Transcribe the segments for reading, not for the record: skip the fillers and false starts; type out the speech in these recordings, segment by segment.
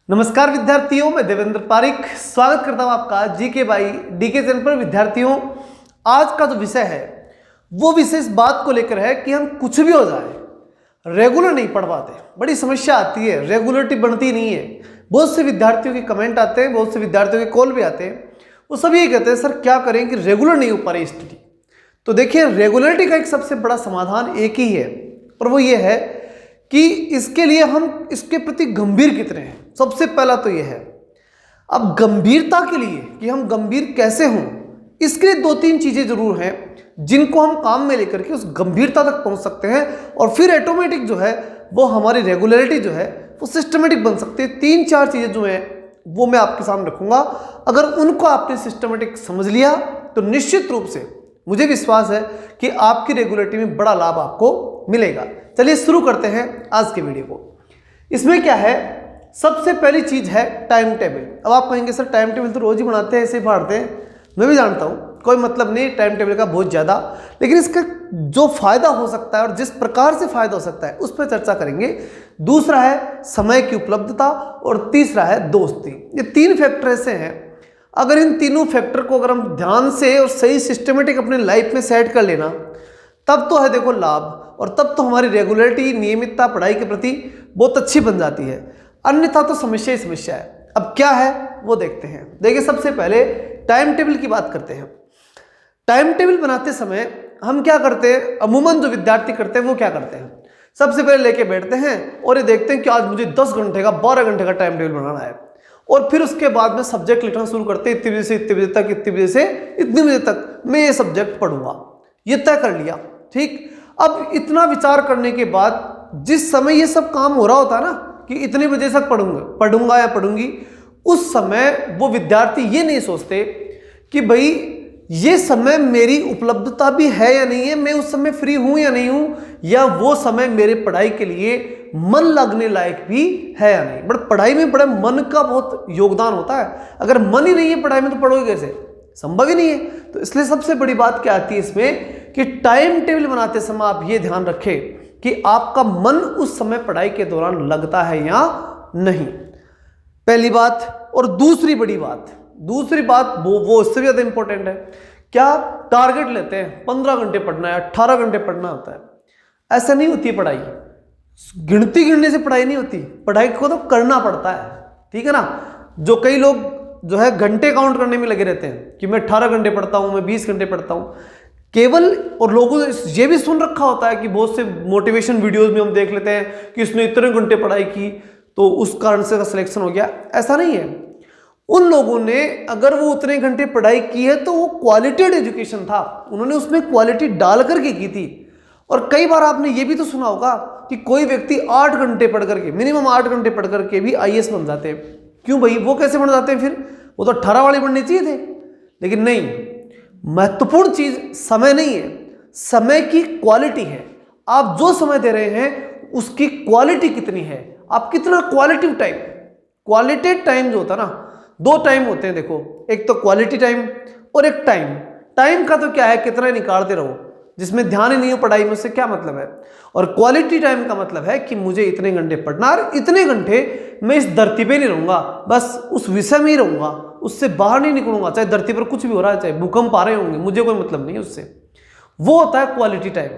नमस्कार विद्यार्थियों, मैं देवेंद्र पारिक स्वागत करता हूं आपका जीके बाई डीके चैनल पर। विद्यार्थियों, आज का जो विषय है वो विषय इस बात को लेकर है कि हम कुछ भी हो जाए रेगुलर नहीं पढ़ पाते। बड़ी समस्या आती है, रेगुलरिटी बनती नहीं है। बहुत से विद्यार्थियों के कमेंट आते हैं, बहुत से विद्यार्थियों के कॉल भी आते हैं। वो सभी ये कहते हैं सर क्या करें कि रेगुलर नहीं हो पा रही स्टडी। तो देखिए, रेगुलरिटी का एक सबसे बड़ा समाधान एक ही है और वो ये है कि इसके लिए हम इसके प्रति गंभीर कितने हैं। सबसे पहला तो यह है, अब गंभीरता के लिए कि हम गंभीर कैसे हों, इसके लिए दो तीन चीजें जरूर हैं जिनको हम काम में लेकर के उस गंभीरता तक पहुंच सकते हैं और फिर ऑटोमेटिक जो है वो हमारी रेगुलरिटी जो है वो सिस्टमेटिक बन सकती है। तीन चार चीजें जो हैं वो मैं आपके सामने रखूंगा। अगर उनको आपने सिस्टमेटिक समझ लिया तो निश्चित रूप से मुझे विश्वास है कि आपकी रेगुलरिटी में बड़ा लाभ आपको मिलेगा। चलिए शुरू करते हैं आज के वीडियो को। इसमें क्या है, सबसे पहली चीज है टाइम टेबल। अब आप कहेंगे सर टाइम टेबल तो रोज ही बनाते हैं, ऐसे ही फाड़ते हैं। मैं भी जानता हूं, कोई मतलब नहीं टाइम टेबल का बहुत ज्यादा, लेकिन इसका जो फायदा हो सकता है और जिस प्रकार से फायदा हो सकता है उस पर चर्चा करेंगे। दूसरा है समय की उपलब्धता और तीसरा है दोस्ती। ये तीन फैक्टर ऐसे हैं, अगर इन तीनों फैक्टर को अगर हम ध्यान से और सही सिस्टमेटिक अपने लाइफ में सेट कर लेना तब तो है देखो लाभ, और तब तो हमारी रेगुलरिटी नियमितता पढ़ाई के प्रति बहुत अच्छी बन जाती है। अन्यथा तो समस्या ही समस्या है। अब क्या है वो देखते हैं। देखिए, सबसे पहले टाइम टेबल की बात करते हैं। टाइम टेबल बनाते समय हम क्या करते हैं, अमूमन जो विद्यार्थी करते हैं वो क्या करते हैं, सबसे पहले लेके बैठते हैं और ये देखते हैं कि आज मुझे 10 घंटे का 12 घंटे का टाइम टेबल बनाना है, और फिर उसके बाद में सब्जेक्ट लिखना शुरू करते हैं। इतनी बजे से इतनी बजे तक, इतनी बजे से इतनी बजे तक मैं ये सब्जेक्ट पढ़ूंगा, ये तय कर लिया। ठीक, अब इतना विचार करने के बाद जिस समय ये सब काम हो रहा होता है ना कि इतने बजे तक पढ़ूंगा या पढ़ूंगी, उस समय वो विद्यार्थी ये नहीं सोचते कि भाई ये समय मेरी उपलब्धता भी है या नहीं है, मैं उस समय फ्री हूं या नहीं हूं, या वो समय मेरे पढ़ाई के लिए मन लगने लायक भी है या नहीं। बट पढ़ाई में बड़े मन का बहुत योगदान होता है। अगर मन ही नहीं है पढ़ाई में तो पढ़ोगे कैसे, संभव ही नहीं है। तो इसलिए सबसे बड़ी बात क्या आती है इसमें कि टाइम टेबल बनाते समय आप ये ध्यान रखें कि आपका मन उस समय पढ़ाई के दौरान लगता है या नहीं, पहली बात। और दूसरी बड़ी बात, वो इससे भी ज्यादा इंपॉर्टेंट है। क्या टारगेट लेते हैं 15 घंटे पढ़ना है, 18 घंटे पढ़ना होता है। ऐसा नहीं होती पढ़ाई, गिनती गिनने से पढ़ाई नहीं होती, पढ़ाई को तो करना पड़ता है। ठीक है ना। जो कई लोग जो है घंटे काउंट करने में लगे रहते हैं कि मैं 18 घंटे पढ़ता हूं, मैं 20 घंटे पढ़ता हूं केवल, और लोगों ने ये भी सुन रखा होता है कि बहुत से मोटिवेशन वीडियोस में हम देख लेते हैं कि इसने इतने घंटे पढ़ाई की तो उस कारण से सिलेक्शन हो गया। ऐसा नहीं है। उन लोगों ने अगर वो उतने घंटे पढ़ाई की है तो वो क्वालिटेड एजुकेशन था, उन्होंने उसमें क्वालिटी डाल करके की थी। और कई बार आपने ये भी तो सुना होगा कि कोई व्यक्ति 8 घंटे पढ़ करके, मिनिमम 8 घंटे पढ़ करके भी आईएएस बन जाते हैं। क्यों भाई, वो कैसे बन जाते हैं फिर, वो तो 18 वाले बनने चाहिए थे। लेकिन नहीं, महत्वपूर्ण चीज समय नहीं है, समय की क्वालिटी है। आप जो समय दे रहे हैं उसकी क्वालिटी कितनी है, आप कितना क्वालिटिव टाइम, क्वालिटेड टाइम जो होता है ना, दो टाइम होते हैं देखो, एक तो क्वालिटी टाइम और एक टाइम। टाइम का तो क्या है, कितना निकालते रहो, जिसमें ध्यान ही नहीं हो पढ़ाई में, उससे क्या मतलब है। और क्वालिटी टाइम का मतलब है कि मुझे इतने घंटे पढ़ना और इतने घंटे मैं इस धरती पे नहीं रहूंगा, बस उस विषय में ही रहूंगा, उससे बाहर नहीं निकलूंगा। चाहे धरती पर कुछ भी हो रहा है, चाहे भूकंप आ रहे होंगे, मुझे कोई मतलब नहीं उससे। वो होता है क्वालिटी टाइम।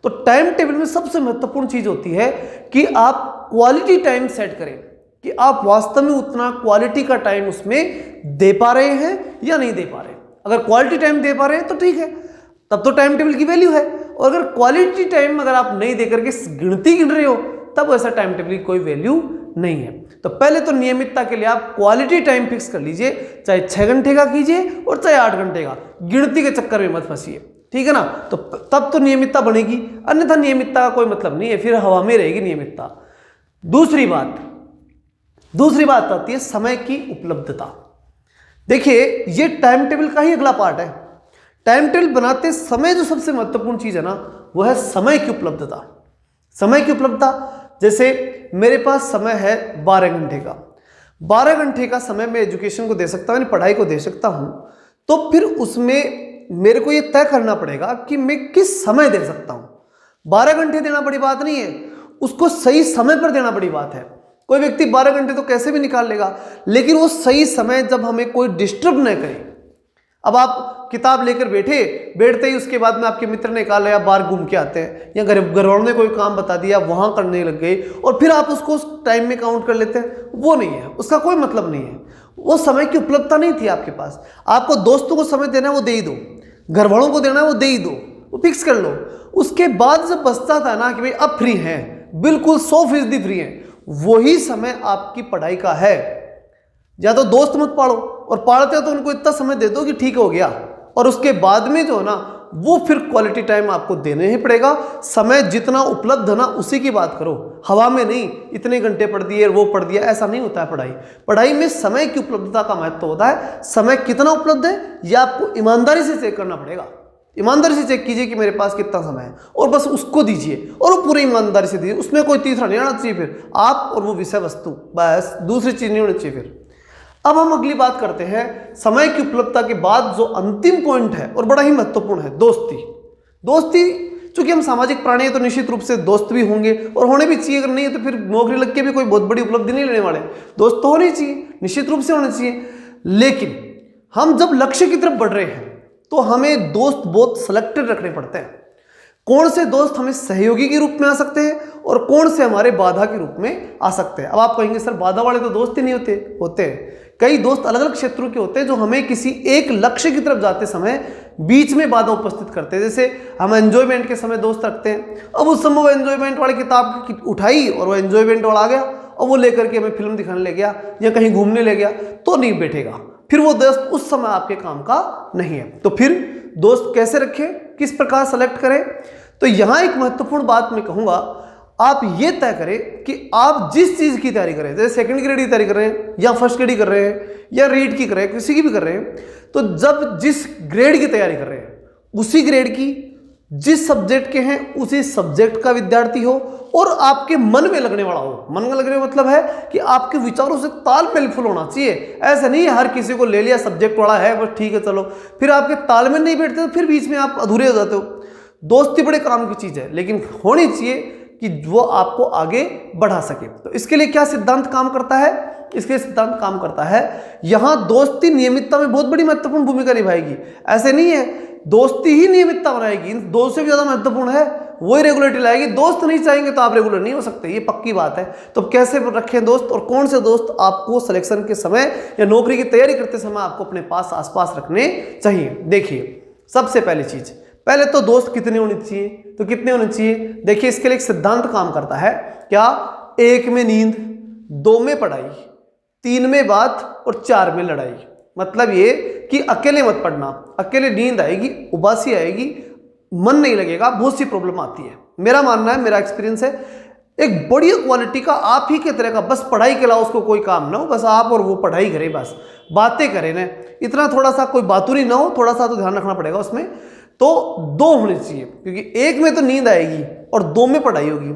तो टाइम टेबल में सबसे महत्वपूर्ण चीज होती है कि आप क्वालिटी टाइम सेट करें कि आप वास्तव में उतना क्वालिटी का टाइम उसमें दे पा रहे हैं या नहीं दे पा रहे। अगर क्वालिटी टाइम दे पा रहे हैं तो ठीक है, तब तो टाइम टेबल की वैल्यू है। और अगर क्वालिटी टाइम अगर आप नहीं देकर के गिनती गिन रहे हो तब ऐसा टाइम टेबल की कोई वैल्यू नहीं है। तो पहले तो नियमितता के लिए आप क्वालिटी टाइम फिक्स कर लीजिए, चाहे 6 घंटे का कीजिए और चाहे 8 घंटे का, गिनती के चक्कर में मत फंसिए। ठीक है ना। तो तब तो नियमितता बनेगी, अन्यथा नियमितता का कोई मतलब नहीं है, फिर हवा में रहेगी नियमितता। दूसरी बात आती है समय की उपलब्धता। देखिए, ये टाइम टेबल का ही अगला पार्ट है। टाइम टेबल बनाते समय जो सबसे महत्वपूर्ण चीज है ना, वो है समय की उपलब्धता। समय की उपलब्धता, जैसे मेरे पास समय है 12 घंटे का, 12 घंटे का समय मैं एजुकेशन को दे सकता हूं, पढ़ाई को दे सकता हूं, तो फिर उसमें मेरे को यह तय करना पड़ेगा कि मैं किस समय दे सकता हूं। 12 घंटे देना बड़ी बात नहीं है, उसको सही समय पर देना बड़ी बात है। कोई व्यक्ति 12 घंटे तो कैसे भी निकाल लेगा, लेकिन वो सही समय जब हमें कोई डिस्टर्ब न करे। अब आप किताब लेकर बैठते ही उसके बाद में आपके मित्र ने कहा या बाहर घूम के आते हैं, या घर वालों ने कोई काम बता दिया वहां करने लग गए, और फिर आप उसको उस टाइम में काउंट कर लेते हैं, वो नहीं है, उसका कोई मतलब नहीं है। वो समय की उपलब्धता नहीं थी आपके पास। आपको दोस्तों को समय देना है वो दे ही दो, घर वालों को देना है वो दे ही दो, वो फिक्स कर लो। उसके बाद जब बचता था ना कि भाई अब फ्री है, बिल्कुल 100% फ्री है, वही समय आपकी पढ़ाई का है। या तो दोस्त मत पाड़ो, और पाड़ते हो तो उनको इतना समय दे दो कि ठीक हो गया, और उसके बाद में जो है ना वो फिर क्वालिटी टाइम आपको देने ही पड़ेगा। समय जितना उपलब्ध है ना उसी की बात करो, हवा में नहीं इतने घंटे पढ़ दिए वो पढ़ दिया, ऐसा नहीं होता है। पढ़ाई में समय की उपलब्धता का महत्व होता है। समय कितना उपलब्ध है यह आपको ईमानदारी से चेक करना पड़ेगा। ईमानदारी से चेक कीजिए कि मेरे पास कितना समय है, और बस उसको दीजिए, और वो पूरी ईमानदारी से दीजिए। उसमें कोई तीसरा नहीं आना चाहिए, फिर आप और वो विषय वस्तु, बस दूसरी चीज नहीं होनी चाहिए। फिर अब हम अगली बात करते हैं समय की उपलब्धता के बाद जो अंतिम पॉइंट है और बड़ा ही महत्वपूर्ण है, दोस्ती। चूंकि हम सामाजिक प्राणी हैं तो निश्चित रूप से दोस्त भी होंगे, और होने भी चाहिए। अगर नहीं है तो फिर नौकरी लग के भी कोई बहुत बड़ी उपलब्धि नहीं लेने वाले। दोस्त तो होने चाहिए, निश्चित रूप से होने चाहिए। लेकिन हम जब लक्ष्य की तरफ बढ़ रहे हैं तो हमें दोस्त बहुत सिलेक्टेड रखने पड़ते हैं। कौन से दोस्त हमें सहयोगी के रूप में आ सकते हैं और कौन से हमारे बाधा के रूप में आ सकते हैं। अब आप कहेंगे सर बाधा वाले तो दोस्त ही नहीं होते हैं। कई दोस्त अलग अलग क्षेत्रों के होते हैं जो हमें किसी एक लक्ष्य की तरफ जाते समय बीच में बाधा उपस्थित करते हैं। जैसे हम एंजॉयमेंट के समय दोस्त रखते हैं, अब उस समय वो एंजॉयमेंट वाली किताब उठाई और वो एंजॉयमेंट वाला आ गया और वो लेकर के हमें फिल्म दिखाने ले गया या कहीं घूमने ले गया, तो नहीं बैठेगा। फिर वो दोस्त उस समय आपके काम का नहीं है। तो फिर दोस्त कैसे रखें, किस प्रकार सेलेक्ट करें? तो यहां एक महत्वपूर्ण बात मैं कहूंगा, आप ये तय करें कि आप जिस चीज की तैयारी करें, जैसे सेकंड ग्रेड की तैयारी कर रहे हैं या फर्स्ट ग्रेड की कर रहे हैं या रीड की कर रहे हैं, किसी की भी कर रहे हैं, तो जब जिस ग्रेड की तैयारी कर रहे हैं उसी ग्रेड की, जिस सब्जेक्ट के हैं उसी सब्जेक्ट का विद्यार्थी हो और आपके मन में लगने वाला हो। मन में लगने मतलब है कि आपके विचारों से तालमेल फुल होना चाहिए। ऐसा नहीं है हर किसी को ले लिया, सब्जेक्ट वाला है बस ठीक है चलो, फिर आपके तालमेल नहीं बैठते तो फिर बीच में आप अधूरे हो जाते हो। दोस्ती बड़े काम की चीज है, लेकिन होनी चाहिए कि वो आपको आगे बढ़ा सके। तो इसके लिए क्या सिद्धांत काम करता है? इसके सिद्धांत काम करता है, यहां दोस्ती नियमितता में बहुत बड़ी महत्वपूर्ण भूमिका निभाएगी। ऐसे नहीं है दोस्ती ही नियमितता बनाएगी, इन दो से भी ज्यादा महत्वपूर्ण है वही रेगुलरिटी लाएगी। दोस्त नहीं चाहेंगे तो आप रेगुलर नहीं हो सकते, ये पक्की बात है। तो कैसे रखें दोस्त, और कौन से दोस्त आपको सिलेक्शन के समय या नौकरी की तैयारी करते समय आपको अपने पास आसपास रखने चाहिए? देखिए, सबसे पहली चीज, पहले तो दोस्त कितने होने चाहिए, तो कितने होने चाहिए? देखिए, इसके लिए एक सिद्धांत काम करता है। क्या? 1 में नींद, 2 में पढ़ाई, 3 में बात और 4 में लड़ाई। मतलब ये कि अकेले मत पढ़ना, अकेले नींद आएगी, उबासी आएगी, मन नहीं लगेगा, बहुत सी प्रॉब्लम आती है। मेरा मानना है, मेरा एक्सपीरियंस है, एक बढ़िया क्वालिटी का आप ही के तरह का, बस पढ़ाई के अलावा उसको कोई काम ना हो, बस आप और वो पढ़ाई करें, बस बातें करें ना, इतना थोड़ा सा कोई बातूनी ना हो, थोड़ा सा तो ध्यान रखना पड़ेगा उसमें। तो 2 होने चाहिए, क्योंकि 1 में तो नींद आएगी और 2 में पढ़ाई होगी।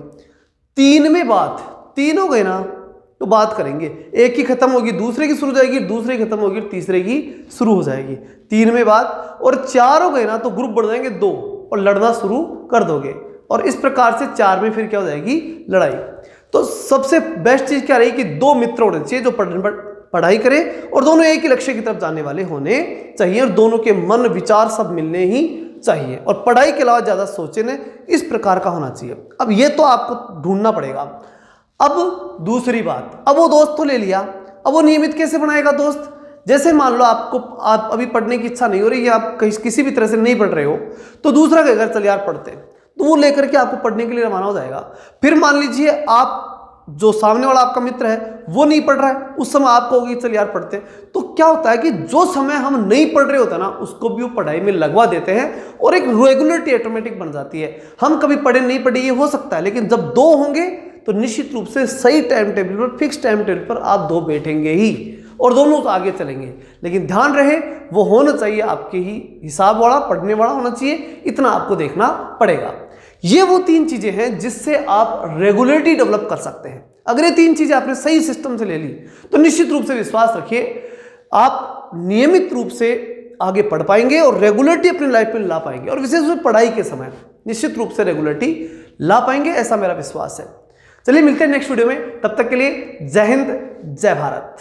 3 में बात, 3 हो गए ना तो बात करेंगे, एक की खत्म होगी दूसरे की शुरू हो जाएगी, दूसरे की खत्म होगी तीसरे की शुरू हो जाएगी। 3 में बात, और 4 हो गए ना तो ग्रुप बढ़ जाएंगे 2 और लड़ना शुरू कर दोगे, और इस प्रकार से 4 में फिर क्या हो जाएगी? लड़ाई। तो सबसे बेस्ट चीज क्या रही कि 2 मित्र होने चाहिए जो पढ़ाई करें और दोनों एक ही लक्ष्य की तरफ जाने वाले होने चाहिए, और दोनों के मन विचार सब मिलने ही चाहिए, और पढ़ाई के अलावा ज्यादा सोचे न, इस प्रकार का होना चाहिए। अब ये तो आपको ढूंढना पड़ेगा। अब दूसरी बात, अब वो दोस्त तो ले लिया, अब वो नियमित कैसे बनाएगा दोस्त? जैसे मान लो आप अभी पढ़ने की इच्छा नहीं हो रही, या आप किसी भी तरह से नहीं पढ़ रहे हो, तो दूसरा के घर चल यार पढ़ते, तो वो लेकर के आपको पढ़ने के लिए रवाना हो जाएगा। फिर मान लीजिए आप, जो सामने वाला आपका मित्र है वो नहीं पढ़ रहा है, उस समय आप कहोगे चल यार पढ़ते हैं, तो क्या होता है कि जो समय हम नहीं पढ़ रहे होता ना उसको भी वो पढ़ाई में लगवा देते हैं, और एक रेगुलरिटी ऑटोमेटिक बन जाती है। हम कभी पढ़े नहीं पढ़े ये हो सकता है, लेकिन जब 2 होंगे तो निश्चित रूप से सही टाइम टेबल पर, फिक्स टाइम टेबल पर आप 2 बैठेंगे ही, और दोनों तो आगे चलेंगे। लेकिन ध्यान रहे वो होना चाहिए आपके ही हिसाब वाला, पढ़ने वाला होना चाहिए, इतना आपको देखना पड़ेगा। ये वो 3 चीजें हैं जिससे आप रेगुलरिटी डेवलप कर सकते हैं। अगर ये 3 चीजें आपने सही सिस्टम से ले ली तो निश्चित रूप से विश्वास रखिए आप नियमित रूप से आगे पढ़ पाएंगे और रेगुलरिटी अपनी लाइफ में ला पाएंगे, और विशेष रूप से पढ़ाई के समय निश्चित रूप से रेगुलरिटी ला पाएंगे, ऐसा मेरा विश्वास है। चलिए मिलते हैं नेक्स्ट वीडियो में, तब तक के लिए जय हिंद जय भारत।